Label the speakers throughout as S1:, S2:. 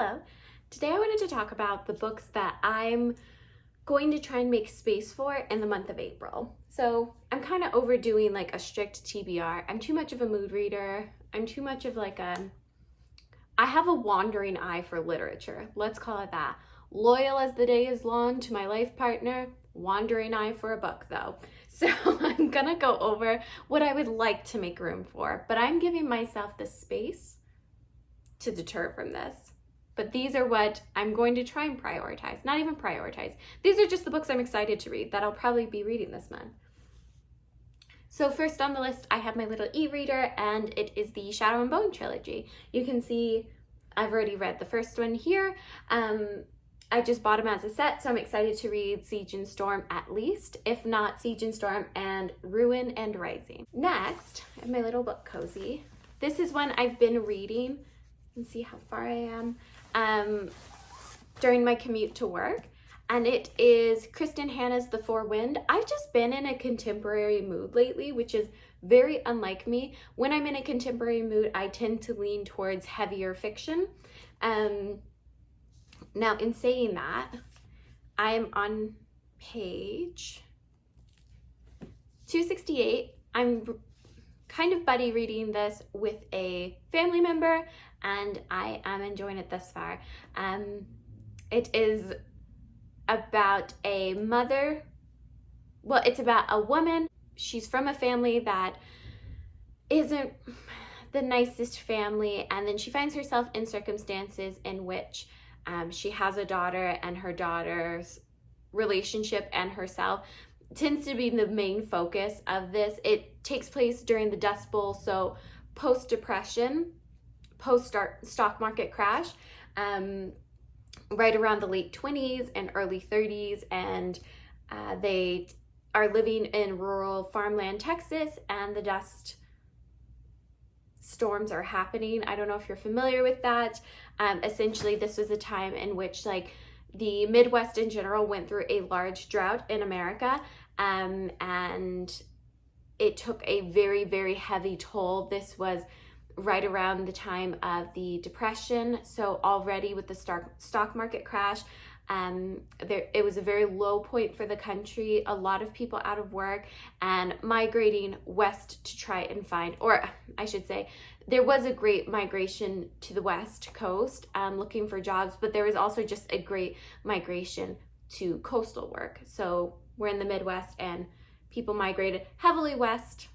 S1: Hello. Today I wanted to talk about the books that I'm going to try and make space for in the month of April. So I'm kind of overdoing like a strict TBR. I'm too much of a mood reader. I'm too much of I have a wandering eye for literature. Let's call it that. Loyal as the day is long to my life partner, wandering eye for a book though. So I'm gonna go over what I would like to make room for, but I'm giving myself the space to deter from this. But these are what I'm going to try and prioritize. Not even prioritize. These are just the books I'm excited to read that I'll probably be reading this month. So first on the list, I have my little e-reader, and it is the Shadow and Bone trilogy. You can see I've already read the first one here. I just bought them as a set, so I'm excited to read Siege and Storm at least, if not Siege and Storm and Ruin and Rising. Next, I have my little book cozy. This is one I've been reading. And see how far I am during my commute to work, and it is Kristen Hanna's The Four Wind. I've just been in a contemporary mood lately, which is very unlike me. When I'm in a contemporary mood, I tend to lean towards heavier fiction. Now in saying that, I am on page 268. I'm kind of buddy reading this with a family member, and I am enjoying it thus far. It is about a mother. Well, it's about a woman. She's from a family that isn't the nicest family, and then she finds herself in circumstances in which she has a daughter, and her daughter's relationship and herself tends to be the main focus of this. It takes place during the Dust Bowl, so post-depression, post-stock market crash, right around the late 20s and early 30s, and they are living in rural farmland Texas, and the dust storms are happening. I don't know if you're familiar with that. Essentially, this was a time in which the Midwest in general went through a large drought in America, and it took a very, very heavy toll. This was right around the time of the Depression, so already with the stock market crash, it was a very low point for the country, a lot of people out of work and migrating west to try and find, or I should say, there was a great migration to the West Coast looking for jobs, but there was also just a great migration to coastal work. So we're in the Midwest and people migrated heavily west,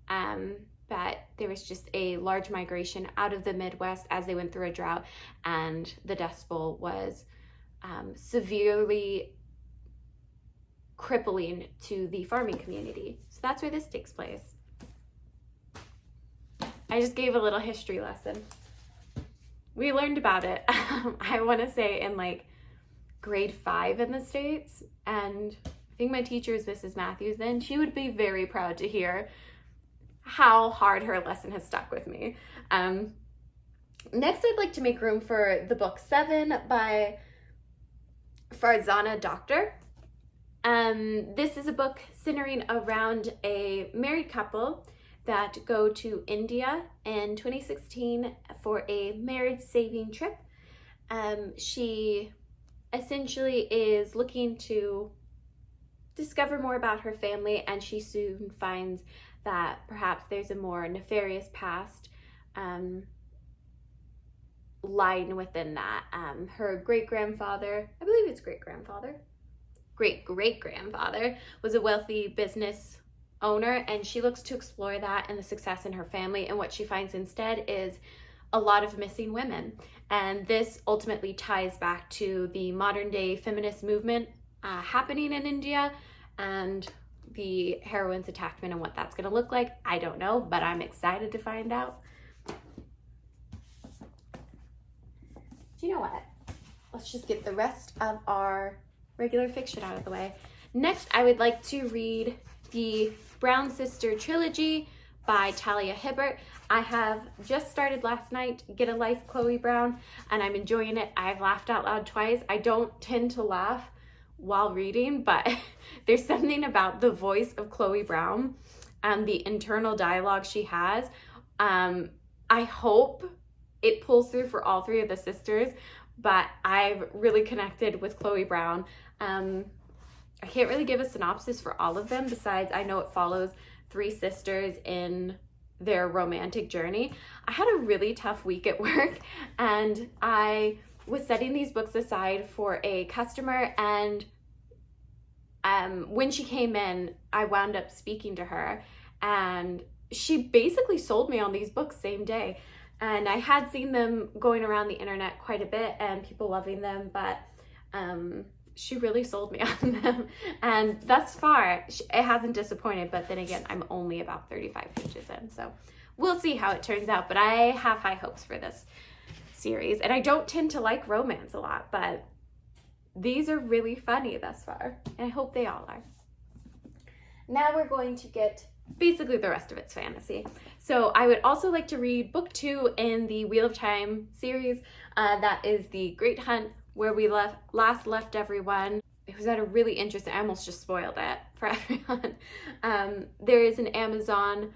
S1: but there was just a large migration out of the Midwest as they went through a drought, and the Dust Bowl was severely crippling to the farming community. So that's where this takes place. I just gave a little history lesson. We learned about it, I want to say in grade 5 in the States, and I think my teacher is Mrs. Matthews then. She would be very proud to hear how hard her lesson has stuck with me. Next, I'd like to make room for the book 7 by Farzana Doctor. This is a book centering around a married couple that go to India in 2016 for a marriage saving trip. She essentially is looking to discover more about her family, and she soon finds that perhaps there's a more nefarious past lying within that. Her great-grandfather, I believe it's great-grandfather, great-great-grandfather was a wealthy business owner, and she looks to explore that and the success in her family, and what she finds instead is a lot of missing women. And this ultimately ties back to the modern day feminist movement happening in India, and the heroine's attachment and what that's going to look like. I don't know, but I'm excited to find out. Do you know what? Let's just get the rest of our regular fiction out of the way. Next, I would like to read the Brown Sister trilogy by Talia Hibbert. I have just started last night, Get a Life, Chloe Brown, and I'm enjoying it. I've laughed out loud twice. I don't tend to laugh while reading, but there's something about the voice of Chloe Brown and the internal dialogue she has. I hope it pulls through for all three of the sisters, but I've really connected with Chloe Brown. I can't really give a synopsis for all of them, besides I know it follows three sisters in their romantic journey. I had a really tough week at work, and I was setting these books aside for a customer, and when she came in, I wound up speaking to her, and she basically sold me on these books same day. And I had seen them going around the internet quite a bit and people loving them, but she really sold me on them. And thus far, it hasn't disappointed, but then again, I'm only about 35 pages in, so we'll see how it turns out. But I have high hopes for this series, and I don't tend to like romance a lot, but these are really funny thus far, and I hope they all are. Now we're going to get basically the rest of it's fantasy. So I would also like to read book 2 in the Wheel of Time series. That is The Great Hunt, where we last left everyone. It was at a really interesting, I almost just spoiled it for everyone. There is an Amazon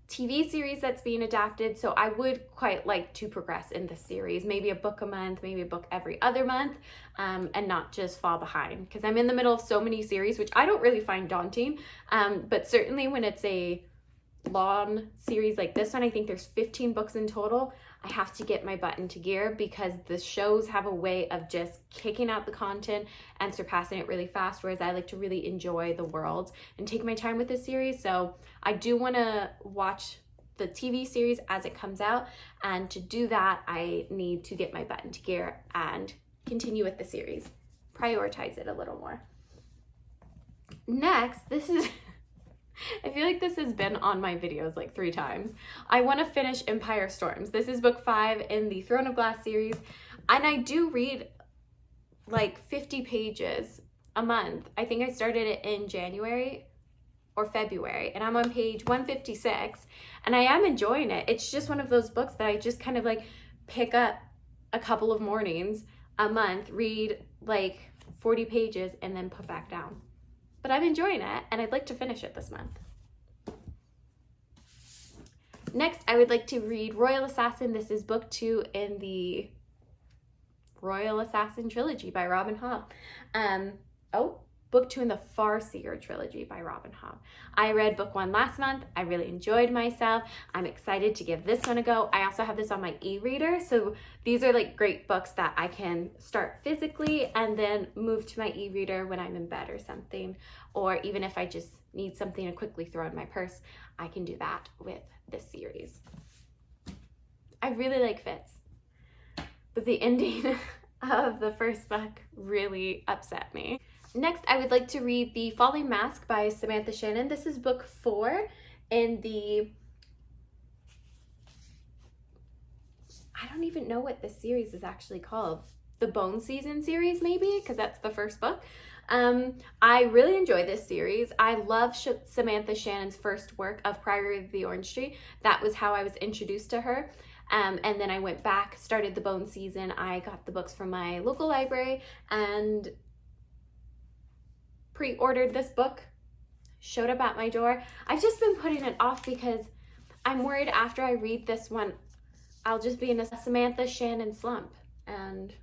S1: TV series that's being adapted, so I would quite like to progress in this series. Maybe a book a month, maybe a book every other month, and not just fall behind, because I'm in the middle of so many series, which I don't really find daunting, but certainly when it's a long series like this one, I think there's 15 books in total, I have to get my butt into gear, because the shows have a way of just kicking out the content and surpassing it really fast, whereas I like to really enjoy the world and take my time with this series. So I do want to watch the TV series as it comes out, and to do that I need to get my butt into gear and continue with the series, prioritize it a little more. Next, this is I feel like this has been on my videos like 3 times. I want to finish Empire Storms. This is book 5 in the Throne of Glass series, and I do read like 50 pages a month. I think I started it in January or February, and I'm on page 156, and I am enjoying it. It's just one of those books that I just kind of like pick up a couple of mornings a month, read like 40 pages, and then put back down. But I'm enjoying it, and I'd like to finish it this month. Next, I would like to read Royal Assassin. This is book 2 in the Royal Assassin trilogy by Robin Hobb. Book 2 in the Farseer trilogy by Robin Hobb. I read book 1 last month. I really enjoyed myself. I'm excited to give this one a go. I also have this on my e-reader, so these are like great books that I can start physically and then move to my e-reader when I'm in bed or something, or even if I just need something to quickly throw in my purse, I can do that with this series. I really like Fitz, but the ending of the first book really upset me. Next, I would like to read The Falling Mask by Samantha Shannon. This is book 4 in the, I don't even know what this series is actually called. The Bone Season series, maybe, because that's the first book. I really enjoy this series. I love Samantha Shannon's first work of Priory of the Orange Tree. That was how I was introduced to her. And then I went back, started The Bone Season. I got the books from my local library and pre-ordered this book, showed up at my door. I've just been putting it off because I'm worried after I read this one, I'll just be in a Samantha Shannon slump, and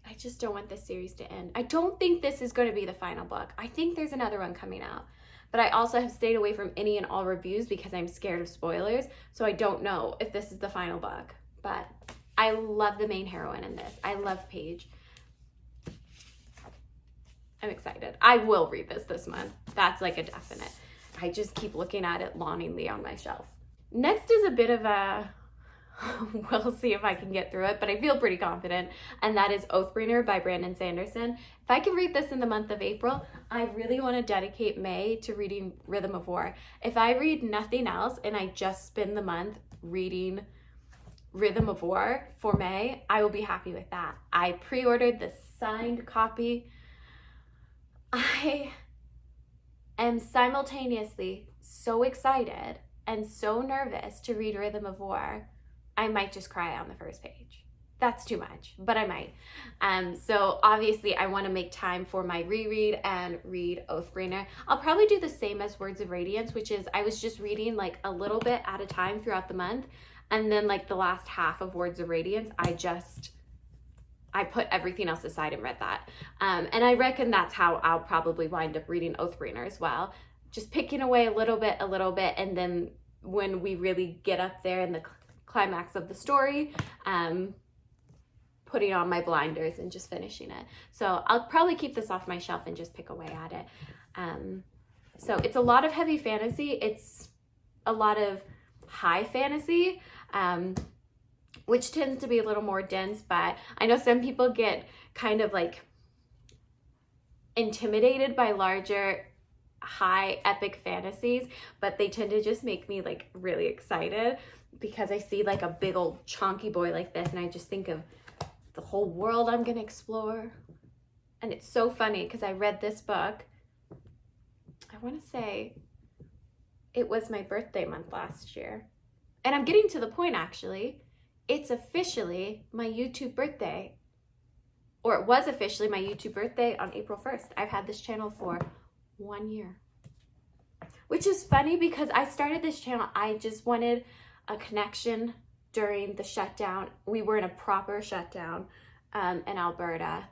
S1: I just don't want this series to end. I don't think this is going to be the final book. I think there's another one coming out, but I also have stayed away from any and all reviews because I'm scared of spoilers, so I don't know if this is the final book. But I love the main heroine in this. I love Paige. I'm excited. I will read this month. That's like a definite. I just keep looking at it longingly on my shelf. Next is a bit of a, we'll see if I can get through it, but I feel pretty confident, and that is Oathbreaker by Brandon Sanderson. If I can read this in the month of April, I really want to dedicate May to reading Rhythm of War. If I read nothing else and I just spend the month reading Rhythm of War for May, I will be happy with that. I pre-ordered the signed copy. I am simultaneously so excited and so nervous to read Rhythm of War, I might just cry on the first page. That's too much, but I might. So obviously I want to make time for my reread and read Oathbreaker. I'll probably do the same as Words of Radiance, which is I was just reading like a little bit at a time throughout the month. And then like the last half of Words of Radiance, I put everything else aside and read that. And I reckon that's how I'll probably wind up reading Oathbreaker as well. Just picking away a little bit, and then when we really get up there in the climax of the story, putting on my blinders and just finishing it. So I'll probably keep this off my shelf and just pick away at it. So it's a lot of heavy fantasy. It's a lot of high fantasy, which tends to be a little more dense, but I know some people get kind of like intimidated by larger, high epic fantasies, but they tend to just make me like really excited because I see like a big old chonky boy like this and I just think of the whole world I'm gonna explore. And it's so funny because I read this book, I want to say it was my birthday month last year. And I'm getting to the point actually, it's officially my YouTube birthday, or it was officially my YouTube birthday on April 1st. I've had this channel for 1 year, which is funny because I started this channel, I just wanted a connection during the shutdown. We were in a proper shutdown in Alberta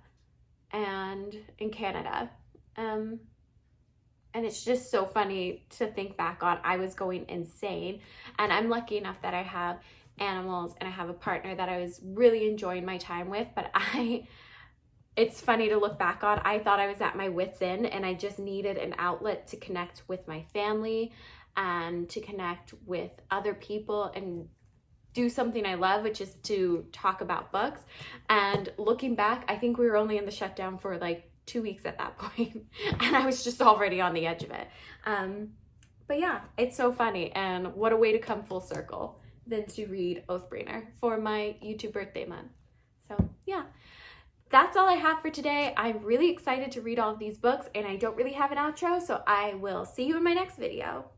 S1: and in Canada. And it's just so funny to think back on. I was going insane, and I'm lucky enough that I have animals and I have a partner that I was really enjoying my time with, but it's funny to look back on. I thought I was at my wit's end and I just needed an outlet to connect with my family and to connect with other people and do something I love, which is to talk about books. And looking back, I think we were only in the shutdown for like 2 weeks at that point, and I was just already on the edge of it. But yeah, it's so funny, and what a way to come full circle than to read Oathbreaker for my YouTube birthday month. So yeah, that's all I have for today. I'm really excited to read all of these books, and I don't really have an outro, so I will see you in my next video.